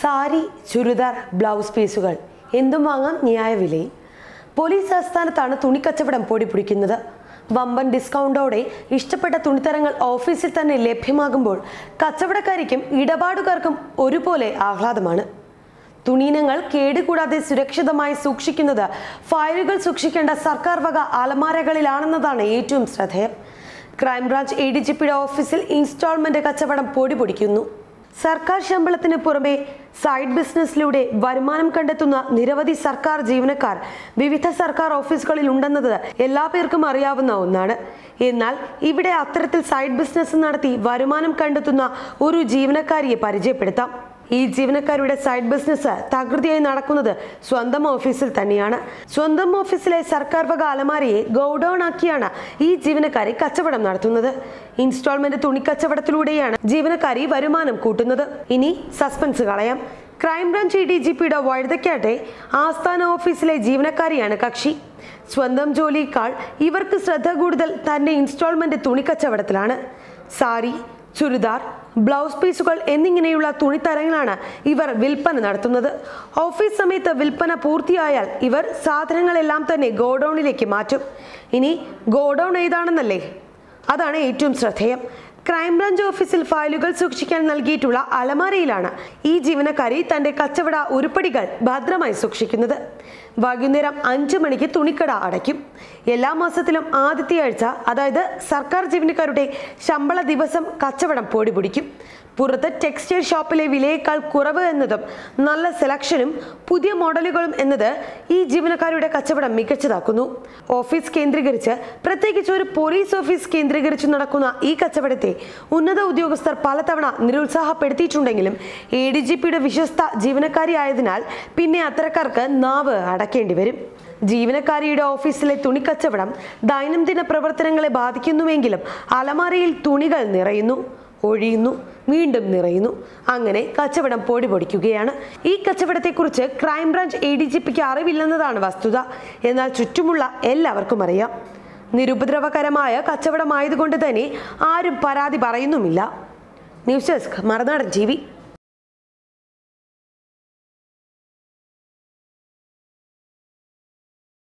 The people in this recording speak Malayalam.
സാരി, ചുരിദാർ, ബ്ലൗസ് പീസുകൾ എന്തും വാങ്ങാം ന്യായവിലയിൽ. പോലീസ് ആസ്ഥാനത്താണ് തുണിക്കച്ചവടം പൊടിപിടിക്കുന്നത്. വമ്പൻ ഡിസ്കൗണ്ടോടെ ഇഷ്ടപ്പെട്ട തുണിത്തരങ്ങൾ ഓഫീസിൽ തന്നെ ലഭ്യമാകുമ്പോൾ കച്ചവടക്കാർക്കും ഇടപാടുകാർക്കും ഒരുപോലെ ആഹ്ലാദമാണ്. തുണിയിനങ്ങൾ കേടുകൂടാതെ സുരക്ഷിതമായി സൂക്ഷിക്കുന്നത് ഫയലുകൾ സൂക്ഷിക്കേണ്ട സർക്കാർ വക അലമാരകളിലാണെന്നതാണ് ഏറ്റവും ശ്രദ്ധേയം. ക്രൈംബ്രാഞ്ച് ADGPയുടെ ഓഫീസിൽ ഇൻസ്റ്റാൾമെന്റ് കച്ചവടം പൊടിപൊടിക്കുന്നു. സർക്കാർ ശമ്പളത്തിന് പുറമെ സൈഡ് ബിസിനസ്സിലൂടെ വരുമാനം കണ്ടെത്തുന്ന നിരവധി സർക്കാർ ജീവനക്കാർ വിവിധ സർക്കാർ ഓഫീസുകളിൽ ഉണ്ടെന്നത് എല്ലാ പേർക്കും അറിയാവുന്ന ഒന്നാണ്. എന്നാൽ ഇവിടെ അത്തരത്തിൽ സൈഡ് ബിസിനസ് നടത്തി വരുമാനം കണ്ടെത്തുന്ന ഒരു ജീവനക്കാരിയെ പരിചയപ്പെടുത്താം. ഈ ജീവനക്കാരുടെ സൈഡ് ബിസിനസ് തകൃതിയായി നടക്കുന്നത് സ്വന്തം ഓഫീസിൽ തന്നെയാണ്. സ്വന്തം ഓഫീസിലെ സർക്കാർ വക അലമാരയെ ഗോഡൌൺ ആക്കിയാണ് ഈ ജീവനക്കാരി കച്ചവടം നടത്തുന്നത്. ഇൻസ്റ്റാൾമെന്റ് തുണിക്കച്ചവടത്തിലൂടെയാണ് ജീവനക്കാരി വരുമാനം കൂട്ടുന്നത്. ഇനി സസ്പെൻസ് കളയാം. ക്രൈംബ്രാഞ്ച് ADGPയുടെ വഴുതക്കാട്ടെ ആസ്ഥാന ഓഫീസിലെ ജീവനക്കാരിയാണ് കക്ഷി. സ്വന്തം ജോലിയേക്കാൾ ഇവർക്ക് ശ്രദ്ധ കൂടുതൽ തന്റെ ഇൻസ്റ്റാൾമെന്റ് തുണിക്കച്ചവടത്തിലാണ്. സാരി, ചുരിദാർ, ബ്ലൗസ് പീസുകൾ എന്നിങ്ങനെയുള്ള തുണിത്തരങ്ങളാണ് ഇവർ വിൽപ്പന നടത്തുന്നത്. ഓഫീസ് സമയത്ത് വിൽപ്പന പൂർത്തിയായാൽ ഇവർ സാധനങ്ങളെല്ലാം തന്നെ ഗോഡൌണിലേക്ക് മാറ്റും. ഇനി ഗോഡൌൺ ഏതാണെന്നല്ലേ? അതാണ് ഏറ്റവും ശ്രദ്ധേയം. ക്രൈംബ്രാഞ്ച് ഓഫീസിൽ ഫയലുകൾ സൂക്ഷിക്കാൻ നൽകിയിട്ടുള്ള അലമാരയിലാണ് ഈ ജീവനക്കാരി തന്റെ കച്ചവട ഉരുപ്പടികൾ ഭദ്രമായി സൂക്ഷിക്കുന്നത്. വൈകുന്നേരം 5 മണിക്ക് തുണിക്കട അടയ്ക്കും. എല്ലാ മാസത്തിലും ആദ്യത്തെ ആഴ്ച, അതായത് സർക്കാർ ജീവനക്കാരുടെ ശമ്പള ദിവസം കച്ചവടം പൊടിപിടിക്കും. പുറത്ത് ടെക്സ്റ്റൈൽ ഷോപ്പിലെ വിലയേക്കാൾ കുറവ് എന്നതും നല്ല സെലക്ഷനും പുതിയ മോഡലുകളും എന്നത് ഈ ജീവനക്കാരുടെ കച്ചവടം മികച്ചതാക്കുന്നു. ഓഫീസ് കേന്ദ്രീകരിച്ച്, പ്രത്യേകിച്ച് ഒരു പോലീസ് ഓഫീസ് കേന്ദ്രീകരിച്ച് നടക്കുന്ന ഈ കച്ചവടത്തെ ഉന്നത ഉദ്യോഗസ്ഥർ പലതവണ നിരുത്സാഹപ്പെടുത്തിയിട്ടുണ്ടെങ്കിലും ADGPയുടെ വിശ്വസ്ത ജീവനക്കാരി ആയതിനാൽ പിന്നെ അത്തരക്കാർക്ക് നാവ് അടക്കേണ്ടി വരും. ജീവനക്കാരിയുടെ ഓഫീസിലെ തുണിക്കച്ചവടം ദൈനംദിന പ്രവർത്തനങ്ങളെ ബാധിക്കുന്നുവെങ്കിലും അലമാരയിൽ തുണികൾ നിറയുന്നു, ഒഴിയുന്നു, വീണ്ടും നിറയുന്നു. അങ്ങനെ കച്ചവടം പൊടിപൊടിക്കുകയാണ്. ഈ കച്ചവടത്തെക്കുറിച്ച് ക്രൈംബ്രാഞ്ച് ADGPക്ക് അറിവില്ലെന്നതാണ് വസ്തുത. എന്നാൽ ചുറ്റുമുള്ള എല്ലാവർക്കും അറിയാം. നിരുപദ്രവകരമായ കച്ചവടമായതുകൊണ്ട് തന്നെ ആരും പരാതി പറയുന്നുമില്ല. ന്യൂസ് ഡെസ്ക്, മറുനാടൻ TV.